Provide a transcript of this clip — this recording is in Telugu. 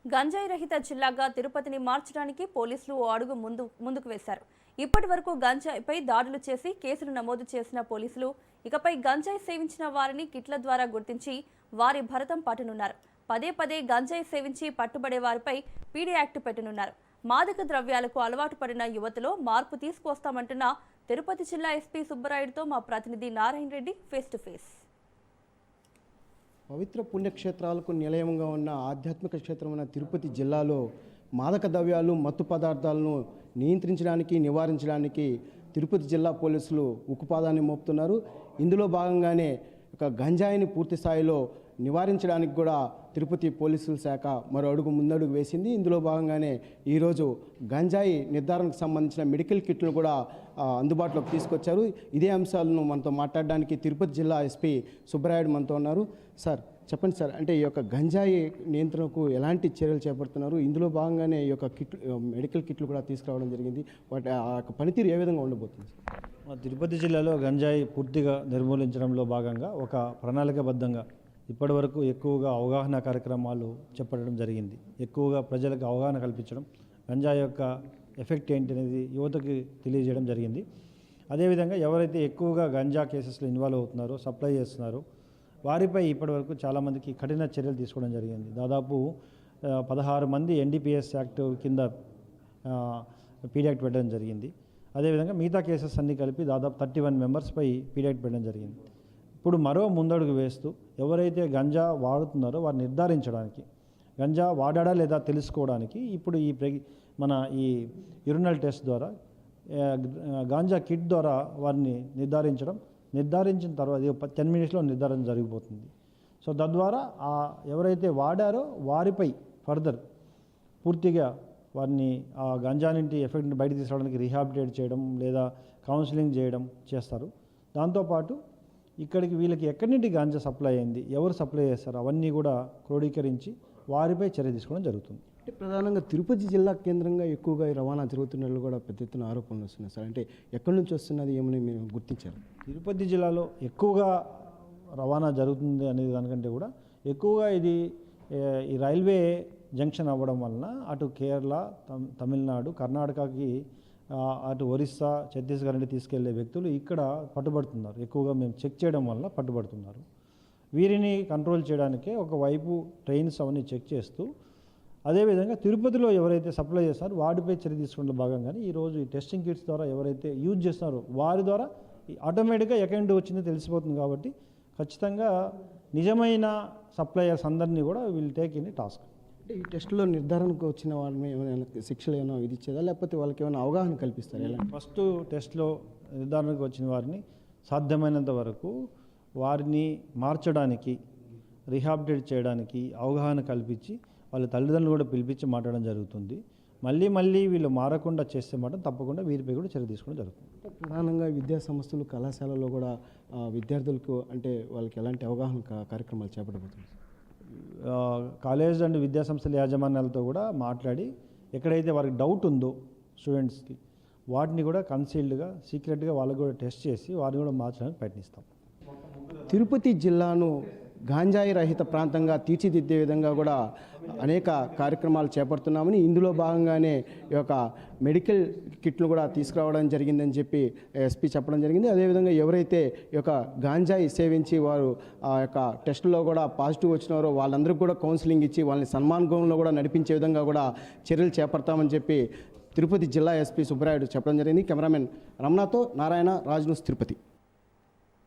గంజాయి రహిత జిల్లాగా తిరుపతిని మార్చడానికి పోలీసులు ఓ అడుగు ముందుకు వేశారు. ఇప్పటి వరకు గంజాయిపై దాడులు చేసి కేసులు నమోదు చేసిన పోలీసులు ఇకపై గంజాయి సేవించిన వారిని కిట్ల ద్వారా గుర్తించి వారి భరతం పట్టనున్నారు. పదే పదే గంజాయి సేవించి పట్టుబడే వారిపై పీడీ యాక్ట్ పెట్టనున్నారు. మాదక ద్రవ్యాలకు అలవాటు పడిన యువతలో మార్పు తీసుకొస్తామంటున్న తిరుపతి జిల్లా ఎస్పీ సుబ్బరాయుడుతో మా ప్రతినిధి Narayana Reddy face to face. పవిత్ర పుణ్యక్షేత్రాలకు నిలయంగా ఉన్న ఆధ్యాత్మిక క్షేత్రమైన తిరుపతి జిల్లాలో మాదక ద్రవ్యాలు మత్తు పదార్థాలను నియంత్రించడానికి నివారించడానికి తిరుపతి జిల్లా పోలీసులు ఉక్కుపాదాన్ని మోపుతున్నారు. ఇందులో భాగంగానే గంజాయిని పూర్తి స్థాయిలో నివారించడానికి కూడా తిరుపతి పోలీసుల శాఖ మరో అడుగు ముందడుగు వేసింది. ఇందులో భాగంగానే ఈరోజు గంజాయి నిర్ధారణకు సంబంధించిన మెడికల్ కిట్లను కూడా అందుబాటులోకి తీసుకొచ్చారు. ఇదే అంశాలను మనతో మాట్లాడడానికి తిరుపతి జిల్లా ఎస్పీ సుబ్బరాయుడు మనతో ఉన్నారు. సార్ చెప్పండి సార్, అంటే ఈ యొక్క గంజాయి నియంత్రణకు ఎలాంటి చర్యలు చేపడుతున్నారు? ఇందులో భాగంగానే ఈ యొక్క మెడికల్ కిట్లు కూడా తీసుకురావడం జరిగింది. వాటి ఆ యొక్క పనితీరు ఏ విధంగా ఉండబోతుంది? తిరుపతి జిల్లాలో గంజాయి పూర్తిగా నిర్మూలించడంలో భాగంగా ఒక ప్రణాళికబద్ధంగా ఇప్పటి వరకు ఎక్కువగా అవగాహన కార్యక్రమాలు చెప్పడం జరిగింది. ఎక్కువగా ప్రజలకు అవగాహన కల్పించడం, గంజాయి యొక్క ఎఫెక్ట్ ఏంటి అనేది యువతకి తెలియజేయడం జరిగింది. అదేవిధంగా ఎవరైతే ఎక్కువగా గంజా కేసెస్లో ఇన్వాల్వ్ అవుతున్నారో, సప్లై చేస్తున్నారో వారిపై ఇప్పటివరకు చాలామందికి కఠిన చర్యలు తీసుకోవడం జరిగింది. దాదాపు 16 మంది ఎన్డీపీఎస్ యాక్ట్ కింద పీడీ యాక్ట్ పెట్టడం జరిగింది. అదేవిధంగా మిగతా కేసెస్ అన్నీ కలిపి దాదాపు 31 మెంబర్స్పై పీడీ యాక్ట్ పెట్టడం జరిగింది. ఇప్పుడు మరో ముందడుగు వేస్తూ ఎవరైతే గంజా వాడుతున్నారో వారిని నిర్ధారించడానికి, గంజా వాడాడా లేదా తెలుసుకోవడానికి ఇప్పుడు మన ఈ యూరినల్ టెస్ట్ ద్వారా గాంజా కిట్ ద్వారా వారిని నిర్ధారించిన తర్వాత 10 మినిట్స్లో నిర్ధారణ జరిగిపోతుంది. సో తద్వారా ఎవరైతే వాడారో వారిపై ఫర్దర్ పూర్తిగా వారిని ఆ గంజా నుండి ఎఫెక్ట్ని బయట తీసుకురావడానికి రీహాబిలిటేట్ చేయడం లేదా కౌన్సిలింగ్ చేయడం చేస్తారు. దాంతోపాటు ఇక్కడికి వీళ్ళకి ఎక్కడి నుండి గాంజా సప్లై అయింది, ఎవరు సప్లై చేస్తారు అవన్నీ కూడా క్రోడీకరించి వారిపై చర్య తీసుకోవడం జరుగుతుంది. అంటే ప్రధానంగా తిరుపతి జిల్లా కేంద్రంగా ఎక్కువగా రవాణా జరుగుతున్నట్లు కూడా పెద్ద ఎత్తున ఆరోపణలు వస్తున్నాయి సార్. అంటే ఎక్కడి నుంచి వస్తున్నది ఏమని మీరు గుర్తించారు? తిరుపతి జిల్లాలో ఎక్కువగా రవాణా జరుగుతుంది అనేది దానికంటే కూడా ఎక్కువగా ఇది ఈ రైల్వే జంక్షన్ అవ్వడం వలన అటు కేరళ, తమిళనాడు, కర్ణాటకకి, అటు ఒరిస్సా, ఛత్తీస్గఢ్ నుండి తీసుకెళ్లే వ్యక్తులు ఇక్కడ పట్టుబడుతున్నారు. ఎక్కువగా మేము చెక్ చేయడం వల్ల పట్టుబడుతున్నారు. వీరిని కంట్రోల్ చేయడానికే ఒకవైపు ట్రైన్స్ అవన్నీ చెక్ చేస్తూ, అదేవిధంగా తిరుపతిలో ఎవరైతే సప్లై చేస్తారో వాటిపై చర్య తీసుకునే భాగంగానే ఈరోజు ఈ టెస్టింగ్ కిట్స్ ద్వారా ఎవరైతే యూజ్ చేస్తున్నారో వారి ద్వారా ఆటోమేటిక్గా ఎక్కడి వచ్చిందో తెలిసిపోతుంది. కాబట్టి ఖచ్చితంగా నిజమైన సప్లయర్స్ అందరినీ కూడా వీళ్ళు టేక్ ఇన్ టాస్క్. అంటే ఈ టెస్టులో నిర్ధారణకు వచ్చిన వాళ్ళని ఏమైనా శిక్షలు ఏమైనా విధించేదా, లేకపోతే వాళ్ళకి ఏమైనా అవగాహన కల్పిస్తారు? ఎలా? ఫస్ట్ టెస్ట్లో నిర్ధారణకు వచ్చిన వారిని సాధ్యమైనంత వరకు వారిని మార్చడానికి, రీహాబిలిటేట్ చేయడానికి అవగాహన కల్పించి వాళ్ళ తల్లిదండ్రులు కూడా పిలిపించి మాట్లాడడం జరుగుతుంది. మళ్ళీ వీళ్ళు మారకుండా చేస్తే మాత్రం తప్పకుండా వీరిపై కూడా చర్య తీసుకోవడం జరుగుతుంది. ప్రధానంగా విద్యా సంస్థలు, కళాశాలలో కూడా విద్యార్థులకు అంటే వాళ్ళకి ఎలాంటి అవగాహన కార్యక్రమాలు చేపట్టబోతుంది? కాలేజ్ అండ్ విద్యాసంస్థల యాజమాన్యాలతో కూడా మాట్లాడి ఎక్కడైతే వారికి డౌట్ ఉందో స్టూడెంట్స్కి వాటిని కూడా కన్సీల్డ్గా, సీక్రెట్గా వాళ్ళకు కూడా టెస్ట్ చేసి వారిని కూడా మార్చడానికి ప్రయత్నిస్తాం. తిరుపతి జిల్లాను గాంజాయి రహిత ప్రాంతంగా తీర్చిదిద్దే విధంగా కూడా అనేక కార్యక్రమాలు చేపడుతున్నామని, ఇందులో భాగంగానే ఈ యొక్క మెడికల్ కిట్లు కూడా తీసుకురావడం జరిగిందని చెప్పి ఎస్పీ చెప్పడం జరిగింది. అదేవిధంగా ఎవరైతే ఈ యొక్క గాంజాయి సేవించి వారు ఆ యొక్క టెస్టులో కూడా పాజిటివ్ వచ్చినారో వాళ్ళందరికీ కూడా కౌన్సిలింగ్ ఇచ్చి వాళ్ళని సన్మార్గంలో కూడా నడిపించే విధంగా కూడా చర్యలు చేపడతామని చెప్పి తిరుపతి జిల్లా ఎస్పీ సుబ్బరాయుడు చెప్పడం జరిగింది. కెమెరామెన్ రమణతో నారాయణ, రాజ్ న్యూస్, తిరుపతి.